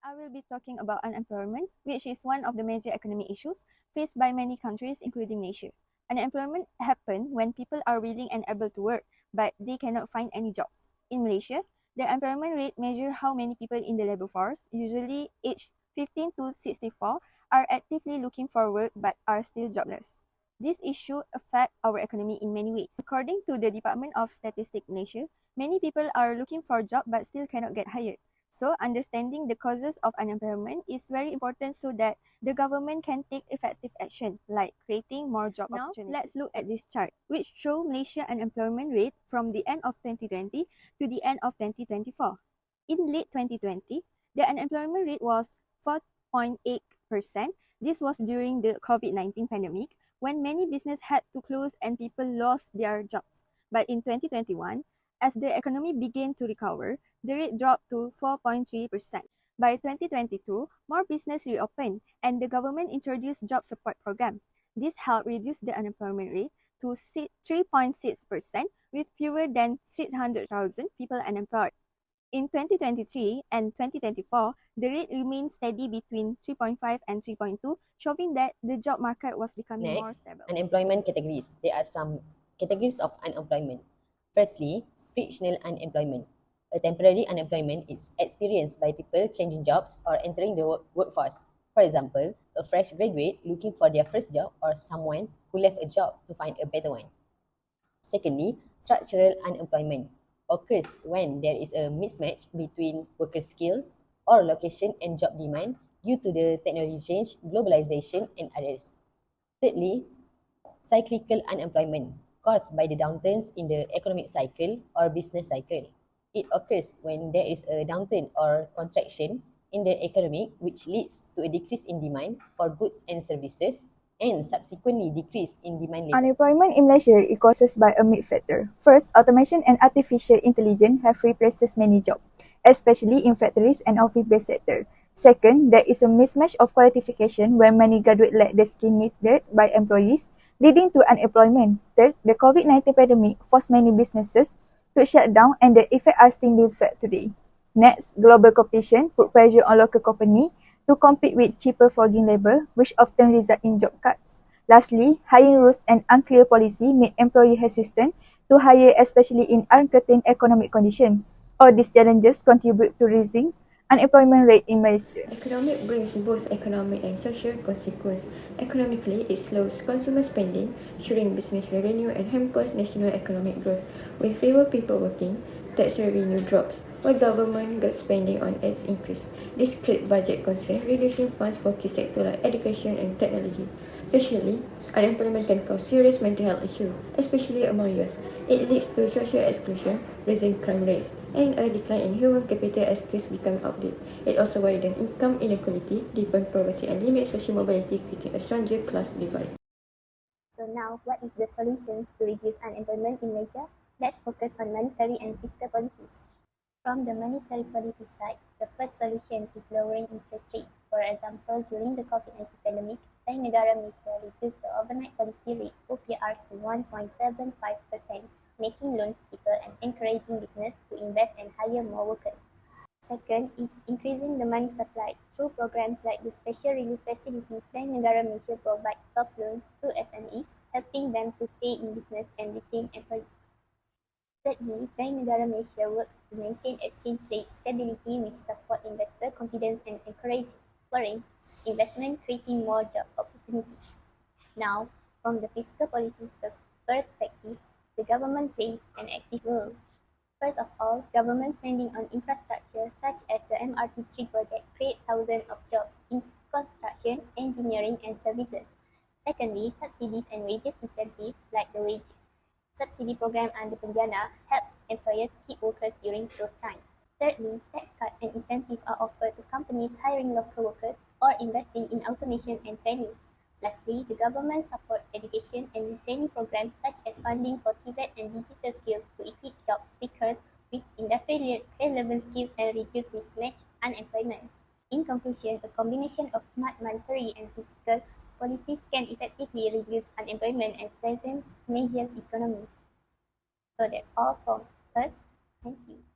I will be talking about unemployment, which is one of the major economic issues faced by many countries, including Malaysia. Unemployment happens when people are willing and able to work, but they cannot find any jobs. In Malaysia, the unemployment rate measures how many people in the labour force, usually aged 15 to 64, are actively looking for work but are still jobless. This issue affects our economy in many ways. According to the Department of Statistics Malaysia, many people are looking for a job but still cannot get hired. So, understanding the causes of unemployment is very important so that the government can take effective action, like creating more job opportunities. Now, let's look at this chart, which shows Malaysia unemployment rate from the end of 2020 to the end of 2024. In late 2020, the unemployment rate was 4.8%. This was during the COVID-19 pandemic, when many businesses had to close and people lost their jobs. But in 2021, as the economy began to recover, the rate dropped to 4.3%. By 2022, more business reopened and the government introduced job support program. This helped reduce the unemployment rate to 3.6% with fewer than 600,000 people unemployed. In 2023 and 2024, the rate remained steady between 3.5 and 3.2, showing that the job market was becoming more stable. Unemployment categories. There are some categories of unemployment. Firstly, frictional unemployment. A temporary unemployment is experienced by people changing jobs or entering the workforce. For example, a fresh graduate looking for their first job or someone who left a job to find a better one. Secondly, structural unemployment occurs when there is a mismatch between worker skills or location and job demand due to the technology change, globalization, and others. Thirdly, cyclical unemployment caused by the downturns in the economic cycle or business cycle. It occurs when there is a downturn or contraction in the economy, which leads to a decrease in demand for goods and services and subsequently decrease in demand level. Unemployment in Malaysia is caused by a mixed factor. First, automation and artificial intelligence have replaced many jobs, especially in factories and office-based sector. Second, there is a mismatch of qualification when many graduates lack the skill needed by employees, leading to unemployment. Third, the COVID-19 pandemic forced many businesses to shut down and the effects are still being felt today. Next, global competition put pressure on local companies to compete with cheaper foreign labour, which often result in job cuts. Lastly, hiring rules and unclear policy make employees hesitant to hire, especially in uncertain economic conditions. All these challenges contribute to raising unemployment rate in Malaysia. Economic brings both economic and social consequences. Economically, it slows consumer spending, shrinks business revenue, and hampers national economic growth. With fewer people working, tax revenue drops, while government spending on ads increase. This creates budget constraints, reducing funds for key sectors like education and technology. Socially, unemployment can cause serious mental health issues, especially among youth. It leads to social exclusion, raising crime rates, and a decline in human capital as skills become outdated. It also widens income inequality, deepens poverty, and limits social mobility, creating a stronger class divide. So now, what is the solutions to reduce unemployment in Malaysia? Let's focus on monetary and fiscal policies. From the monetary policy side, the first solution is lowering interest rate. For example, during the COVID-19 pandemic, Bank Negara Malaysia reduced the overnight policy rate OPR to 1.75%, making loans cheaper and encouraging business to invest and hire more workers. Second is increasing the money supply. Through programs like the Special Relief Facility, Bank Negara Malaysia provides soft loans to SMEs, helping them to stay in business and retain employees. Thirdly, Bank Negara Malaysia works to maintain exchange rate stability, which support investor confidence and encourage foreign investment, creating more job opportunities. Now, from the fiscal policy perspective, the government plays an active role. First of all, government spending on infrastructure such as the MRT3 project create thousands of jobs in construction, engineering and services. Secondly, subsidies and wages incentives like the wage subsidy program under Penjana help employers keep workers during those times. Thirdly, tax cuts and incentives are offered to companies hiring local workers or investing in automation and training. Lastly, the government supports education and training programs such as funding for TVET and digital skills to equip job seekers with industry-relevant skills and reduce mismatch unemployment. In conclusion, a combination of smart monetary and fiscal policies can effectively reduce unemployment and strengthen Malaysia's economy. So that's all from us. Thank you.